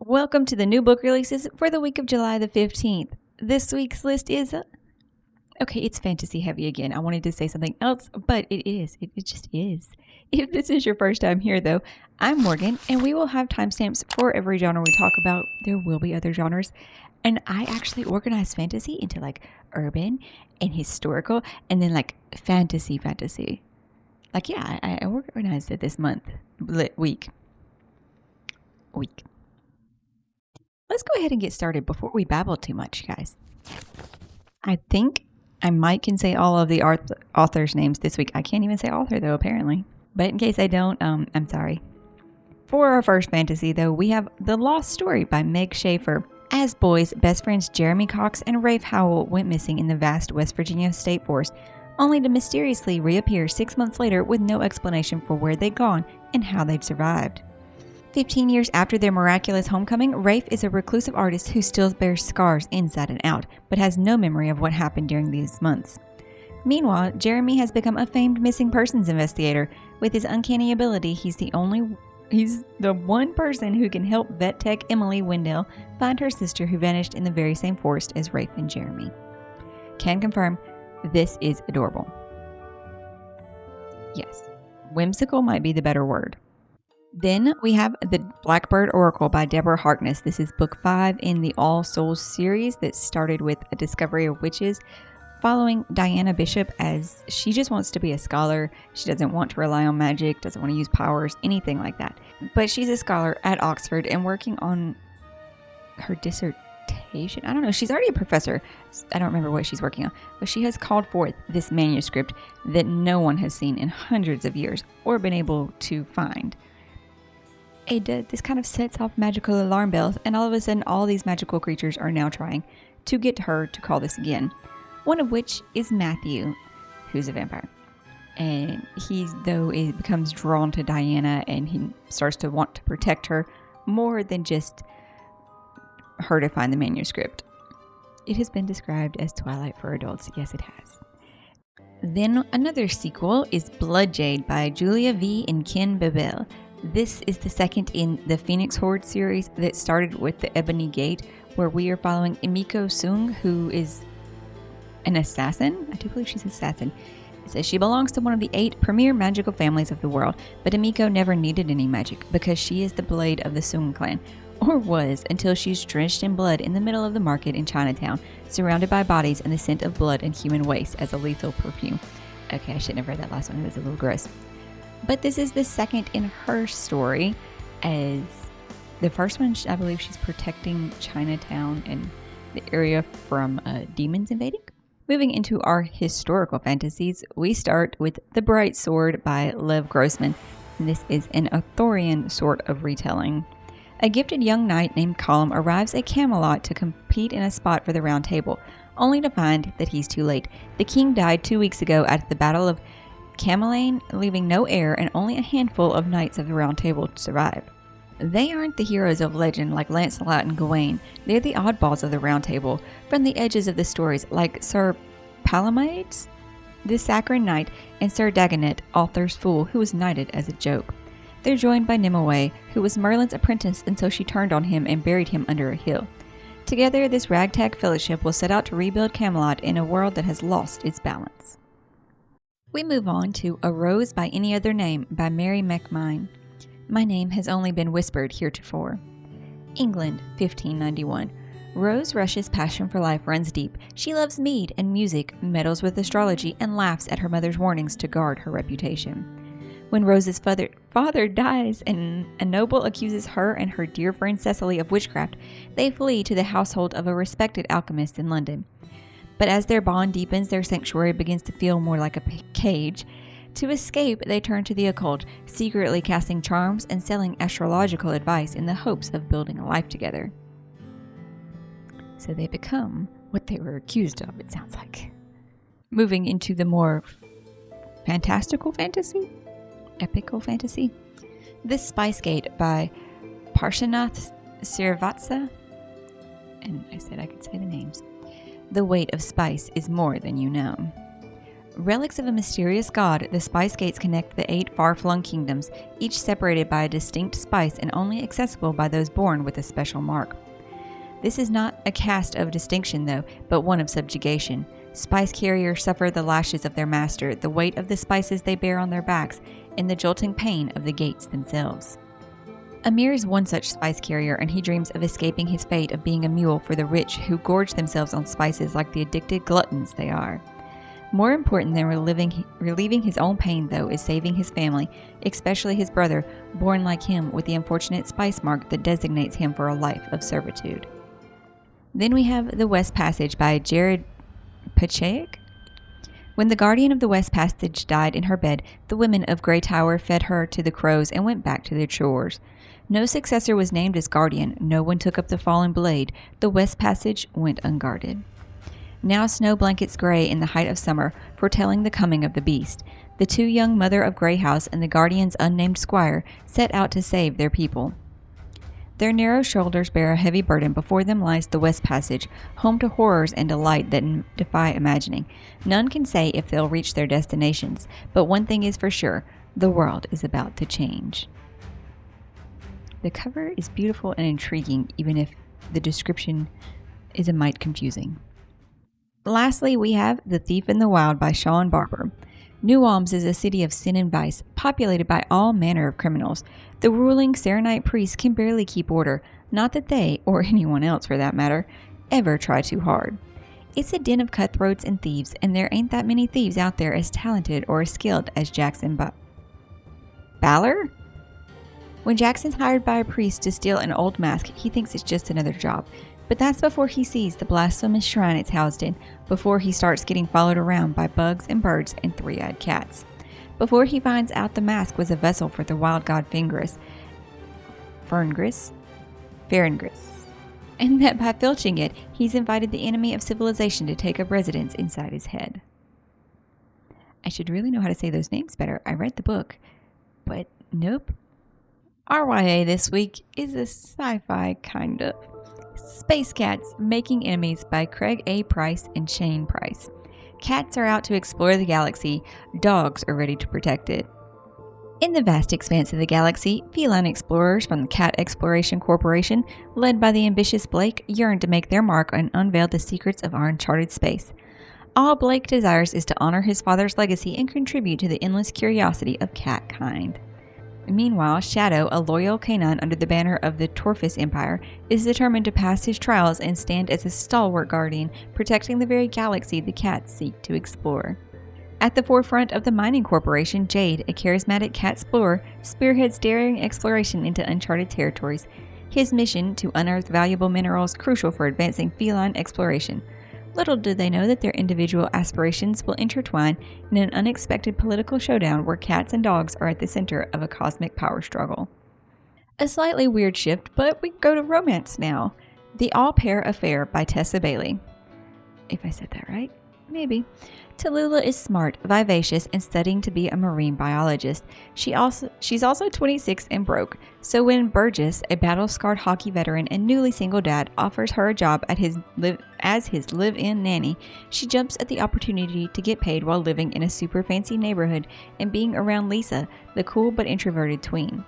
Welcome to the new book releases for the week of July the 15th. This week's list is... Okay, it's fantasy heavy again. I wanted to say something else, but it is. It just is. If this is your first time here, though, I'm Morgan, and we will have timestamps for every genre we talk about. There will be other genres. And I actually organize fantasy into like urban and historical, and then like fantasy. Like, yeah, I organized it this month. Week. Let's go ahead and get started before we babble too much, guys. I think I might can say all of the authors' names this week. I can't even say author, though, apparently. But in case I don't, I'm sorry. For our first fantasy, though, we have The Lost Story by Meg Schaefer. As boys, best friends Jeremy Cox and Rafe Howell went missing in the vast West Virginia state forest, only to mysteriously reappear 6 months later with no explanation for where they'd gone and how they'd survived. 15 years after their miraculous homecoming, Rafe is a reclusive artist who still bears scars inside and out, but has no memory of what happened during these months. Meanwhile, Jeremy has become a famed missing persons investigator. With his uncanny ability, he's the one person who can help vet tech Emily Wendell find her sister who vanished in the very same forest as Rafe and Jeremy. Can confirm, this is adorable. Yes, whimsical might be the better word. Then we have The Blackbird Oracle by Deborah Harkness. This is book 5 in the All Souls series that started with a discovery of witches, following Diana Bishop as she just wants to be a scholar. She doesn't want to rely on magic, doesn't want to use powers, anything like that. But she's a scholar at Oxford and working on her dissertation. I don't know. She's already a professor. I don't remember what she's working on. But she has called forth this manuscript that no one has seen in hundreds of years or been able to find. This kind of sets off magical alarm bells, and all of a sudden all these magical creatures are now trying to get her to call this again. One of which is Matthew, who's a vampire. And he becomes drawn to Diana, and he starts to want to protect her more than just her to find the manuscript. It has been described as Twilight for adults. Yes, it has. Then another sequel is Blood Jade by Julia V. and Ken Babel. This is the second in the Phoenix Horde series that started with the Ebony Gate, where we are following Emiko Sung, who is an assassin. I do believe she's an assassin. It says she belongs to one of the 8 premier magical families of the world, but Emiko never needed any magic because she is the blade of the Sung clan, or was, until she's drenched in blood in the middle of the market in Chinatown, surrounded by bodies and the scent of blood and human waste as a lethal perfume. Okay, I shouldn't have read that last one. It was a little gross. But this is the second in her story, as the first one, I believe she's protecting Chinatown and the area from demons invading. Moving into our historical fantasies, we start with The Bright Sword by Lev Grossman. This is an Arthurian sort of retelling. A gifted young knight named Colum arrives at Camelot to compete in a spot for the Round Table, only to find that he's too late. The king died 2 weeks ago at the Battle of Camelaine, leaving no heir and only a handful of knights of the Round Table to survive. They aren't the heroes of legend like Lancelot and Gawain. They're the oddballs of the Round Table, from the edges of the stories like Sir Palomides, the saccharine knight, and Sir Dagonet, Arthur's fool, who was knighted as a joke. They're joined by Nimue, who was Merlin's apprentice until she turned on him and buried him under a hill. Together, this ragtag fellowship will set out to rebuild Camelot in a world that has lost its balance. We move on to A Rose by Any Other Name by Mary McMine. My name has only been whispered heretofore. England, 1591. Rose Rush's passion for life runs deep. She loves mead and music, meddles with astrology, and laughs at her mother's warnings to guard her reputation. When Rose's father dies and a noble accuses her and her dear friend Cecily of witchcraft, they flee to the household of a respected alchemist in London. But as their bond deepens, their sanctuary begins to feel more like a cage. To escape, they turn to the occult, secretly casting charms and selling astrological advice in the hopes of building a life together. So they become what they were accused of, it sounds like. Moving into the more fantastical fantasy? Epical fantasy? The Spice Gate by Parshanath Srivatsa. And I said I could say the names. The weight of spice is more than you know. Relics of a mysterious god, the spice gates connect the 8 far-flung kingdoms, each separated by a distinct spice and only accessible by those born with a special mark. This is not a caste of distinction, though, but one of subjugation. Spice carriers suffer the lashes of their master, the weight of the spices they bear on their backs, and the jolting pain of the gates themselves. Amir is one such spice carrier, and he dreams of escaping his fate of being a mule for the rich who gorge themselves on spices like the addicted gluttons they are. More important than relieving his own pain, though, is saving his family, especially his brother, born like him with the unfortunate spice mark that designates him for a life of servitude. Then we have The West Passage by Jared Pechacek. When the guardian of the West Passage died in her bed, the women of Grey Tower fed her to the crows and went back to their chores. No successor was named as guardian, no one took up the fallen blade, the West Passage went unguarded. Now snow blankets gray in the height of summer, foretelling the coming of the beast. The 2 young mother of Grey House and the guardian's unnamed squire set out to save their people. Their narrow shoulders bear a heavy burden. Before them lies the West Passage, home to horrors and delight that defy imagining. None can say if they'll reach their destinations, but one thing is for sure, the world is about to change. The cover is beautiful and intriguing, even if the description is a mite confusing. Lastly, we have The Thief in the Wild by Sean Barber. New Ulms is a city of sin and vice, populated by all manner of criminals. The ruling Serenite priests can barely keep order, not that they, or anyone else for that matter, ever try too hard. It's a den of cutthroats and thieves, and there ain't that many thieves out there as talented or as skilled as Jackson Baller? When Jackson's hired by a priest to steal an old mask, he thinks it's just another job. But that's before he sees the blasphemous shrine it's housed in, before he starts getting followed around by bugs and birds and 3-eyed cats. Before he finds out the mask was a vessel for the wild god Ferngris, and that by filching it, he's invited the enemy of civilization to take up residence inside his head. I should really know how to say those names better. I read the book, but nope. RYA this week is a sci-fi kind of. Space Cats, Making Enemies by Craig A. Price and Shane Price. Cats are out to explore the galaxy. Dogs are ready to protect it. In the vast expanse of the galaxy, feline explorers from the Cat Exploration Corporation, led by the ambitious Blake, yearn to make their mark and unveil the secrets of our uncharted space. All Blake desires is to honor his father's legacy and contribute to the endless curiosity of cat kind. Meanwhile, Shadow, a loyal canine under the banner of the Torfus Empire, is determined to pass his trials and stand as a stalwart guardian, protecting the very galaxy the cats seek to explore. At the forefront of the mining corporation, Jade, a charismatic cat explorer, spearheads daring exploration into uncharted territories. His mission, to unearth valuable minerals crucial for advancing feline exploration. Little do they know that their individual aspirations will intertwine in an unexpected political showdown where cats and dogs are at the center of a cosmic power struggle. A slightly weird shift, but we go to romance now. The All-Pair Affair by Tessa Bailey. If I said that right? Maybe. Tallulah is smart, vivacious, and studying to be a marine biologist. She's also 26 and broke, so when Burgess, a battle-scarred hockey veteran and newly single dad, offers her a job as his live-in nanny, she jumps at the opportunity to get paid while living in a super fancy neighborhood and being around Lisa, the cool but introverted tween.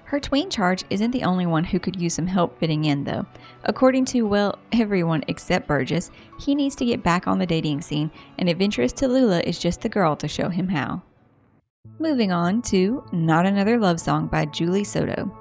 Her tween charge isn't the only one who could use some help fitting in, though. According to, well, everyone except Burgess, he needs to get back on the dating scene, and adventurous Tallulah is just the girl to show him how. Moving on to Not Another Love Song by Julie Soto.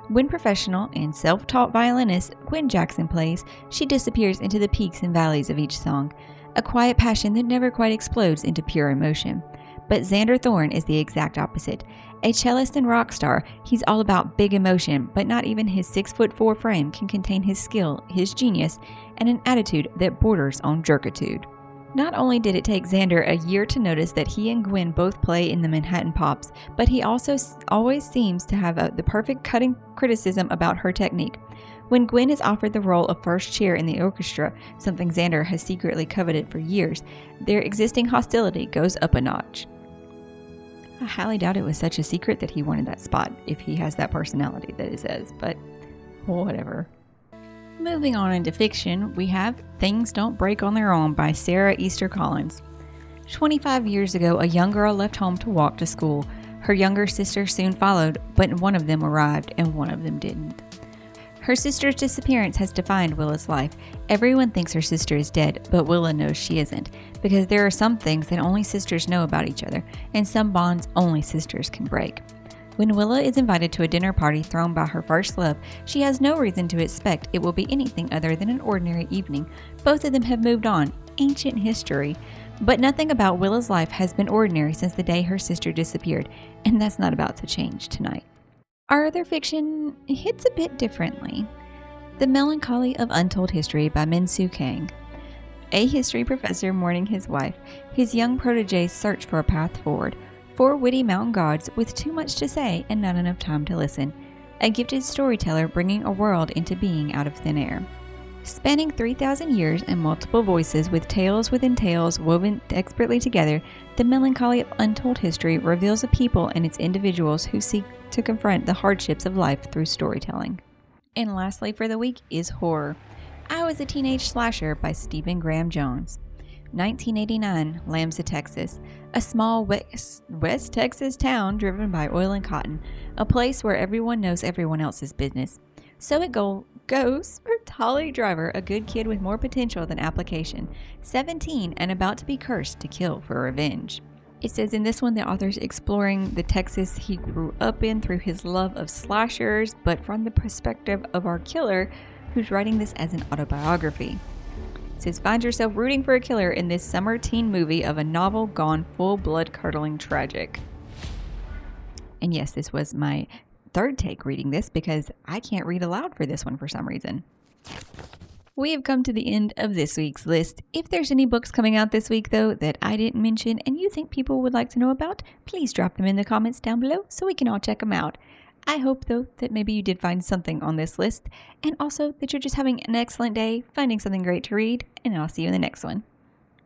When professional and self-taught violinist Gwen Jackson plays, she disappears into the peaks and valleys of each song, a quiet passion that never quite explodes into pure emotion. But Xander Thorne is the exact opposite. A cellist and rock star, he's all about big emotion, but not even his 6'4" frame can contain his skill, his genius, and an attitude that borders on jerkitude. Not only did it take Xander a year to notice that he and Gwen both play in the Manhattan Pops, but he also always seems to have the perfect cutting criticism about her technique. When Gwen is offered the role of first chair in the orchestra, something Xander has secretly coveted for years, their existing hostility goes up a notch. I highly doubt it was such a secret that he wanted that spot, if he has that personality that it says, but whatever. Moving on into fiction, we have Things Don't Break on Their Own by Sarah Easter Collins. 25 years ago, a young girl left home to walk to school. Her younger sister soon followed, but one of them arrived and one of them didn't. Her sister's disappearance has defined Willa's life. Everyone thinks her sister is dead, but Willa knows she isn't, because there are some things that only sisters know about each other, and some bonds only sisters can break. When Willa is invited to a dinner party thrown by her first love, she has no reason to expect it will be anything other than an ordinary evening. Both of them have moved on. Ancient history. But nothing about Willa's life has been ordinary since the day her sister disappeared, and that's not about to change tonight. Our other fiction hits a bit differently. The Melancholy of Untold History by Min-Soo Kang. A history professor mourning his wife, his young proteges search for a path forward. 4 witty mountain gods with too much to say and not enough time to listen. A gifted storyteller bringing a world into being out of thin air. Spanning 3,000 years and multiple voices with tales within tales woven expertly together, The Melancholy of Untold History reveals a people and its individuals who seek to confront the hardships of life through storytelling. And lastly for the week is horror. I Was a Teenage Slasher by Stephen Graham Jones. 1989, Lamsa, Texas, a small West Texas town driven by oil and cotton, a place where everyone knows everyone else's business. So it goes for Tolly Driver, a good kid with more potential than application, 17 and about to be cursed to kill for revenge. It says in this one the author's exploring the Texas he grew up in through his love of slashers, but from the perspective of our killer, who's writing this as an autobiography. It says, find yourself rooting for a killer in this summer teen movie of a novel gone full blood-curdling tragic. And yes, this was my third take reading this because I can't read aloud for this one for some reason. We have come to the end of this week's list. If there's any books coming out this week, though, that I didn't mention and you think people would like to know about, please drop them in the comments down below so we can all check them out. I hope, though, that maybe you did find something on this list, and also that you're just having an excellent day, finding something great to read, and I'll see you in the next one.